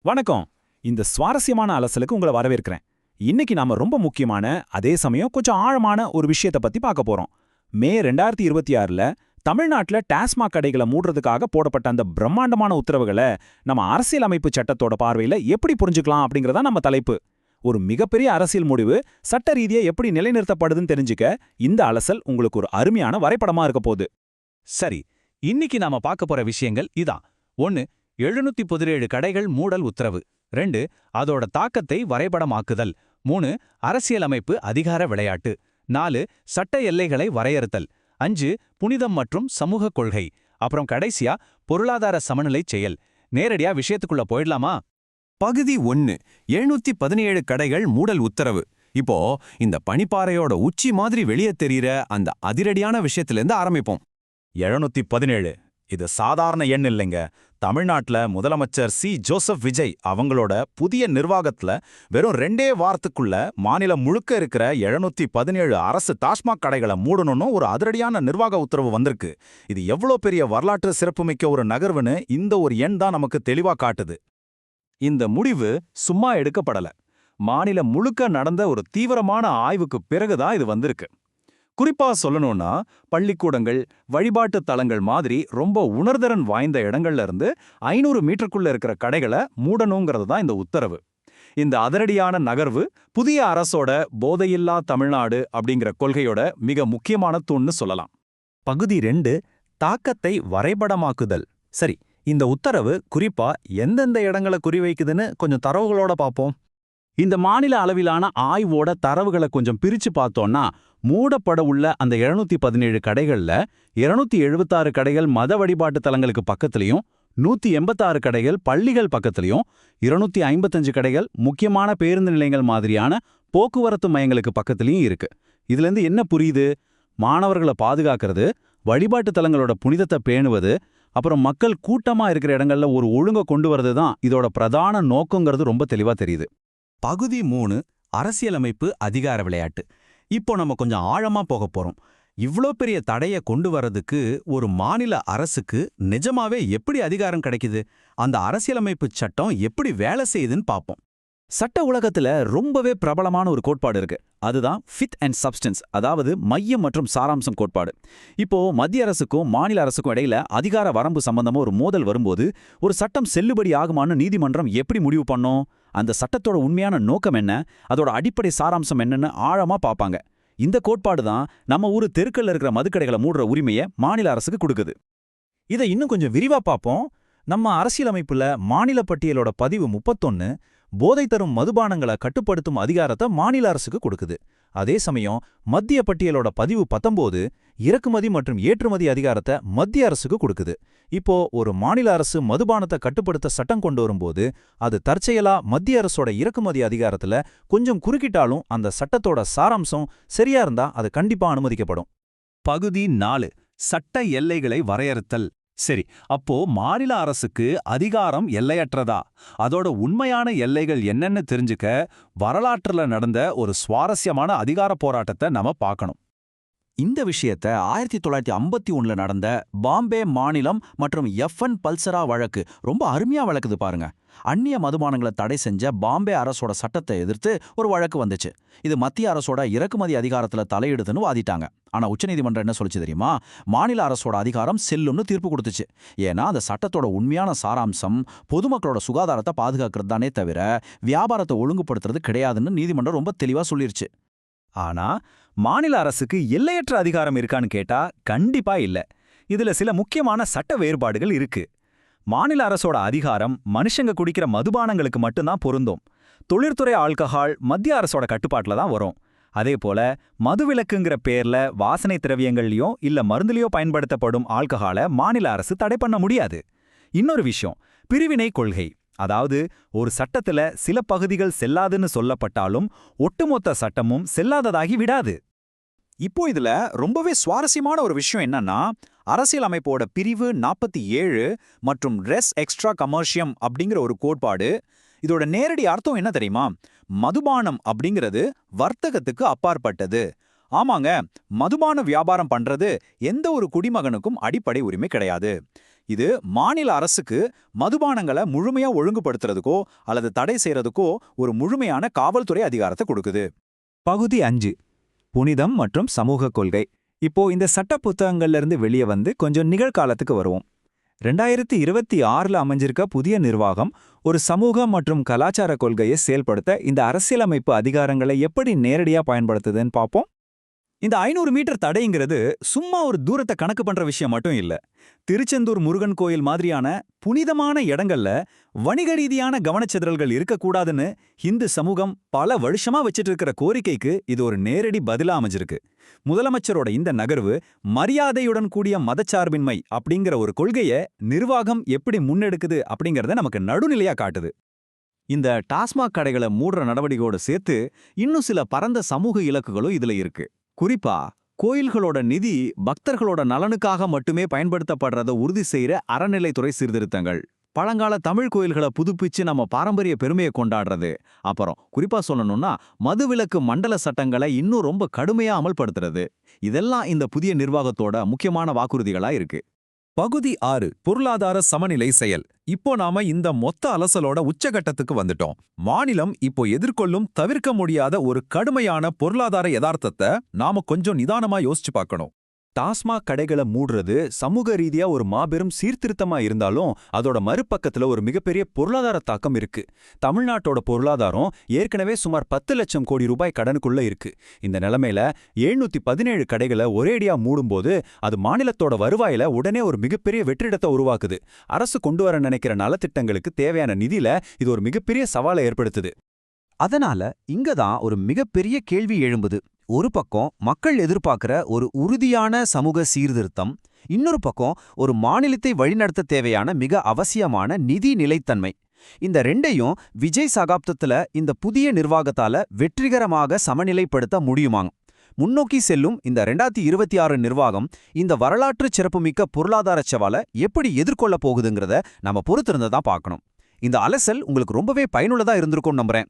வணக்கம். இந்த சுவாரஸ்யமான அலசலுக்கு உங்களை வரவேற்கிறேன். இன்னைக்கு நாம ரொம்ப முக்கியமான, அதே சமயம் கொஞ்சம் ஆழமான ஒரு விஷயத்தை பத்தி பார்க்க போறோம். மே 2026ல தமிழ்நாட்டுல டாஸ்மாக் கடைகளை மூடுறதுக்காக போடப்பட்ட அந்த பிரம்மாண்டமான உத்தரவுகளை நம்ம அரசியலமைப்பு சட்டத்தோட பார்வையில எப்படி புரிஞ்சுக்கலாம் அப்படிங்கறதா நம்ம தலைப்பு. ஒரு மிகப்பெரிய அரசியல் முடிவு சட்ட ரீதியா எப்படி நிலைநிறுத்தப்படுதுன்னு தெரிஞ்சுக்க இந்த அலசல் உங்களுக்கு ஒரு அருமையான வரைபடமா இருக்க போகுது. சரி, இன்னைக்கு நாம பார்க்க போற விஷயங்கள் இதான். 1. 717 கடைகள் மூடல் உத்தரவு. 2. அதோட தாக்கத்தை வரைபடமாக்குதல். 3. அரசியலமைப்பு அதிகார விளையாட்டு. 4. சட்ட எல்லைகளை வரையறுத்தல். 5. புனிதம் மற்றும் சமூக கொள்கை. அப்புறம் கடைசியா பொருளாதார சமநிலைச் செயல். நேரடியா விஷயத்துக்குள்ள போயிடலாமா? பகுதி 1. 717 கடைகள் மூடல் உத்தரவு. இப்போ இந்த பனிப்பாறையோட உச்சி மாதிரி வெளியே தெரியிற அந்த அதிரடியான விஷயத்திலிருந்து ஆரம்பிப்போம். 717 இது சாதாரண எண் இல்லைங்க. தமிழ்நாட்டுல முதலமைச்சர் ஜோசப் விஜய் அவங்களோட புதிய நிர்வாகத்துல வெறும் 2 வாரத்துக்குள்ள மாநிலம் முழுக்க இருக்கிற 717 அரசு டாஸ்மாக் கடைகளை மூடணும்னு ஒரு அதிரடியான நிர்வாக உத்தரவு வந்திருக்கு. இது எவ்வளோ பெரிய வரலாற்று சிறப்புமிக்க ஒரு நகர்வுன்னு இந்த ஒரு எண் தான் நமக்கு தெளிவா காட்டுது. இந்த முடிவு சும்மா எடுக்கப்படல. மாநிலம் முழுக்க நடந்த ஒரு தீவிரமான ஆய்வுக்கு பிறகுதான் இது வந்திருக்கு. குறிப்பா சொல்லணும்னா, பள்ளிக்கூடங்கள், வழிபாட்டு தலங்கள் மாதிரி ரொம்ப உணர்திறன் வாய்ந்த இடங்கள்ல இருந்து 500 மீட்டருக்குள்ள இருக்கிற கடைகளை மூடணுங்கிறது தான் இந்த உத்தரவு. இந்த அதிரடியான நகர்வு புதிய அரசோட போதையில்லா தமிழ்நாடு அப்படிங்கிற கொள்கையோட மிக முக்கியமான தூண்னு சொல்லலாம். பகுதி 2. தாக்கத்தை வரைபடமாக்குதல். சரி, இந்த உத்தரவு குறிப்பா எந்தெந்த இடங்களை குறிவைக்குதுன்னு கொஞ்சம் தரவுகளோட பார்ப்போம். இந்த மாநில அளவிலான ஆய்வோட தரவுகளை கொஞ்சம் பிரிச்சு பார்த்தோம்னா, மூடப்பட உள்ள அந்த 717 கடைகள்ல 276 கடைகள் மத வழிபாட்டு தலங்களுக்கு பக்கத்துலயும், 186 கடைகள் பள்ளிகள் பக்கத்துலயும், 255 கடைகள் முக்கியமான பேருந்து நிலையங்கள் மாதிரியான போக்குவரத்து மையங்களுக்கு பக்கத்துலயும் இருக்கு. இதுல இருந்து என்ன புரியுது? மாணவர்களை பாதுகாக்கிறது, வழிபாட்டு தலங்களோட புனிதத்தை பேணுவது, அப்புறம் மக்கள் கூட்டமா இருக்கிற இடங்கள்ல ஒரு ஒழுங்க கொண்டு வரது தான் இதோட பிரதான நோக்கங்கிறது ரொம்ப தெளிவா தெரியுது. பகுதி 3. அரசியலமைப்பு அதிகார விளையாட்டு. இப்போ நம்ம கொஞ்சம் ஆழமா போக போறோம். இவ்ளோ பெரிய தடைய கொண்டு வரதுக்கு ஒரு மாநில அரசுக்கு நிஜமாவே எப்படி அதிகாரம் கிடைக்குது? அந்த அரசியலமைப்பு சட்டம் எப்படி வேலை செய்யுதுன்னு பார்ப்போம். சட்ட உலகத்துல ரொம்பவே பிரபலமான ஒரு கோட்பாடு இருக்கு. அதுதான் ஃபிட் அண்ட் சப்ஸ்டன்ஸ், அதாவது மையம் மற்றும் சாராம்சம் கோட்பாடு. இப்போ மத்திய அரசுக்கும் மாநில அரசுக்கும் இடையில அதிகார வரம்பு சம்பந்தமா ஒரு மோதல் வரும்போது ஒரு சட்டம் செல்லுபடி ஆகுமான்னு நீதிமன்றம் எப்படி முடிவு பண்ணும்? அந்த சட்டத்தோட உண்மையான நோக்கம் என்ன, அதோட அடிப்படை சாராம்சம் என்னன்னு ஆழமா பார்ப்பாங்க. இந்த கோட்பாடு தான் நம்ம ஊரு தெருக்கல்ல இருக்கிற மதுக்கடைகளை மூடுற உரிமையை மாநில அரசுக்கு கொடுக்குது. இதை இன்னும் கொஞ்சம் விரிவா பார்ப்போம். நம்ம அரசியலமைப்புல மாநில பட்டியலோட பதிவு 31 போதை தரும் மதுபானங்களை கட்டுப்படுத்தும் அதிகாரத்தை மாநில அரசுக்கு கொடுக்குது. அதே சமயம் மத்திய பட்டியலோட பதிவு 19 இறக்குமதி மற்றும் ஏற்றுமதி அதிகாரத்தை மத்திய அரசுக்கு கொடுக்குது. இப்போ ஒரு மாநில அரசு மதுபானத்தை கட்டுப்படுத்த சட்டம் கொண்டு வரும்போது அது தற்செயலா மத்திய அரசோட இறக்குமதி அதிகாரத்துல கொஞ்சம் குறுக்கிட்டாலும் அந்த சட்டத்தோட சாராம்சம் சரியா இருந்தா அது கண்டிப்பா அனுமதிக்கப்படும். பகுதி 4. சட்ட எல்லைகளை வரையறுத்தல். சரி, அப்போ மாநில அரசுக்கு அதிகாரம் எல்லையற்றதா? அதோட உண்மையான எல்லைகள் என்னன்னு தெரிஞ்சுக்க வரலாற்றுல நடந்த ஒரு சுவாரஸ்யமான அதிகார போராட்டத்தை நம்ம பார்க்கணும். இந்த விஷயத்த 1951ல நடந்த பாம்பே மாநிலம் மற்றும் எஃப்என் பல்சரா வழக்கு ரொம்ப அருமையா வழக்குது பாருங்க. அந்நிய மதுபானங்களை தடை செஞ்ச பாம்பே அரசோட சட்டத்தை எதிர்த்து ஒரு வழக்கு வந்துச்சு. இது மத்திய அரசோட இறக்குமதி அதிகாரத்துல தலையிடுதுன்னு வாதிட்டாங்க. ஆனா உச்சநீதிமன்றம் என்ன சொல்லுச்சு தெரியுமா? மாநில அரசோட அதிகாரம் செல்லும்னு தீர்ப்பு கொடுத்துச்சு. ஏன்னா அந்த சட்டத்தோட உண்மையான சாராம்சம் பொதுமக்களோட சுகாதாரத்தை பாதுகாக்கிறது தானே தவிர வியாபாரத்தை ஒழுங்குபடுத்துறது கிடையாதுன்னு நீதிமன்றம் ரொம்ப தெளிவா சொல்லிருச்சு. ஆனா மாநில அரசுக்கு எல்லையற்ற அதிகாரம் இருக்கான்னு கேட்டா கண்டிப்பா இல்ல. இதுல சில முக்கியமான சட்ட வேறுபாடுகள் இருக்கு. மாநில அரசோட அதிகாரம் மனுஷங்க குடிக்கிற மதுபானங்களுக்கு மட்டும்தான் பொருந்தும். தொழிற்துறை ஆல்கஹால் மத்திய அரசோட கட்டுப்பாட்டுல தான் வரும். அதே போல மதுவிலக்குங்கிற பேர்ல வாசனை திரவியங்கள்லயோ இல்ல மருந்துலயோ பயன்படுத்தப்படும் ஆல்கஹாலை மாநில அரசு தடை பண்ண முடியாது. இன்னொரு விஷயம், பிரிவினை கொள்கை. அதாவது ஒரு சட்டத்துல சில பகுதிகள் செல்லாதுன்னு சொல்லப்பட்டாலும் ஒட்டுமொத்த சட்டமும் செல்லாததாகி விடாது. இப்போ இதுல ரொம்பவே சுவாரஸ்யமான ஒரு விஷயம் என்னன்னா, அரசியலமைப்போட பிரிவு 47 மற்றும் ரெஸ் எக்ஸ்ட்ரா கமர்ஷியம் அப்படிங்கிற ஒரு கோட்பாடு. இதோட நேரடி அர்த்தம் என்ன தெரியுமா? மதுபானம் அப்படிங்கிறது வர்த்தகத்துக்கு அப்பாற்பட்டது. ஆமாங்க, மதுபான வியாபாரம் பண்றது எந்த ஒரு குடிமகனுக்கும் அடிப்படை உரிமை கிடையாது. இது மாநில அரசுக்கு மதுபானங்களை முழுமையா ஒழுங்குபடுத்துறதுக்கோ அல்லது தடை செய்யறதுக்கோ ஒரு முழுமையான காவல்துறை அதிகாரத்தை கொடுக்குது. பகுதி 5 புனிதம் மற்றும் சமூக கொள்கை. இப்போ இந்த சட்ட புத்தகங்கள்ல இருந்து வெளியே வந்து கொஞ்சம் நிகழ்காலத்துக்கு வருவோம். 2026ல் அமைஞ்சிருக்க புதிய நிர்வாகம் ஒரு சமூக மற்றும் கலாச்சார கொள்கையை செயல்படுத்த இந்த அரசியலமைப்பு அதிகாரங்களை எப்படி நேரடியா பயன்படுத்துதுன்னு பார்ப்போம். இந்த 500 மீட்டர் தடைங்கிறது சும்மா ஒரு தூரத்தை கணக்கு பண்ற விஷயம் மட்டும் இல்ல. திருச்செந்தூர் முருகன் கோயில் மாதிரியான புனிதமான இடங்கள்ல வணிக ரீதியான கவனச்சிதறல்கள் இருக்கக்கூடாதுன்னு இந்து சமூகம் பல வருஷமா வச்சிட்டு இருக்கிற கோரிக்கைக்கு இது ஒரு நேரடி பதிலா அமைஞ்சிருக்கு. முதலமைச்சரோட இந்த நகர்வு மரியாதையுடன் கூடிய மதச்சார்பின்மை அப்படிங்கிற ஒரு கொள்கையை நிர்வாகம் எப்படி முன்னெடுக்குது அப்படிங்கறத நமக்கு நடுநிலையா காட்டுது. இந்த டாஸ்மாக் கடைகளை மூடுற நடவடிக்கையோடு சேர்த்து இன்னும் சில பரந்த சமூக இலக்குகளும் இதுல இருக்கு. குறிப்பா கோயில்களோட நிதி பக்தர்களோட நலனுக்காக மட்டுமே பயன்படுத்தப்படுறத உறுதி செய்யற அறநிலைத்துறை சீர்திருத்தங்கள், பழங்கால தமிழ் கோயில்களை புதுப்பிச்சு நம்ம பாரம்பரிய பெருமையை கொண்டாடுறது, அப்புறம் குறிப்பா சொல்லணும்னா மதுவிலக்கு மண்டல சட்டங்களை இன்னும் ரொம்ப கடுமையா அமல்படுத்துறது, இதெல்லாம் இந்த புதிய நிர்வாகத்தோட முக்கியமான வாக்குறுதிகளா இருக்கு. பகுதி 6 பொருளாதார சமநிலை செயல். இப்போ நாம இந்த மொத்த அலசலோட உச்சகட்டத்துக்கு வந்துட்டோம். மாநிலம் இப்போ எதிர்கொள்ளும் தவிர்க்க முடியாத ஒரு கடுமையான பொருளாதார யதார்த்தத்தை நாம கொஞ்சம் நிதானமா யோசிச்சு பார்க்கணும். டாஸ்மாக் கடைகளை மூடுறது சமூக ரீதியா ஒரு மாபெரும் சீர்திருத்தமா இருந்தாலும் அதோட மறுபக்கத்துல ஒரு மிகப்பெரிய பொருளாதார தாக்கம் இருக்கு. தமிழ்நாட்டோட பொருளாதாரம் ஏற்கனவே சுமார் 10 லட்சம் கோடி ரூபாய் கடனுக்குள்ள இருக்கு. இந்த நிலைமையில 717 கடைகளை ஒரேடியா மூடும்போது அது மாநிலத்தோட வருவாயில உடனே ஒரு மிகப்பெரிய வெற்றிடத்தை உருவாக்குது. அரசு கொண்டு வர நினைக்கிற நலத்திட்டங்களுக்கு தேவையான நிதியில இது ஒரு மிகப்பெரிய சவாலை ஏற்படுத்துது. அதனால இங்கதான் ஒரு மிகப்பெரிய கேள்வி எழும்புது. ஒரு பக்கம் மக்கள் எதிர்பார்க்கிற ஒரு உறுதியான சமூக சீர்திருத்தம், இன்னொரு பக்கம் ஒரு மாநிலத்தை வழிநடத்த தேவையான மிக அவசியமான நிதி நிலைத்தன்மை. இந்த ரெண்டையும் விஜய் சகாப்தத்துல இந்த புதிய நிர்வாகத்தால வெற்றிகரமாக சமநிலைப்படுத்த முடியுமாங்க? முன்னோக்கி செல்லும் இந்த 2026 நிர்வாகம் இந்த வரலாற்று சிறப்புமிக்க பொருளாதார சவாலை எப்படி எதிர்கொள்ள போகுதுங்கிறத நம்ம பொறுத்திருந்ததான் பார்க்கணும். இந்த அலசல் உங்களுக்கு ரொம்பவே பயனுள்ளதா இருந்திருக்கும் நம்புறேன்.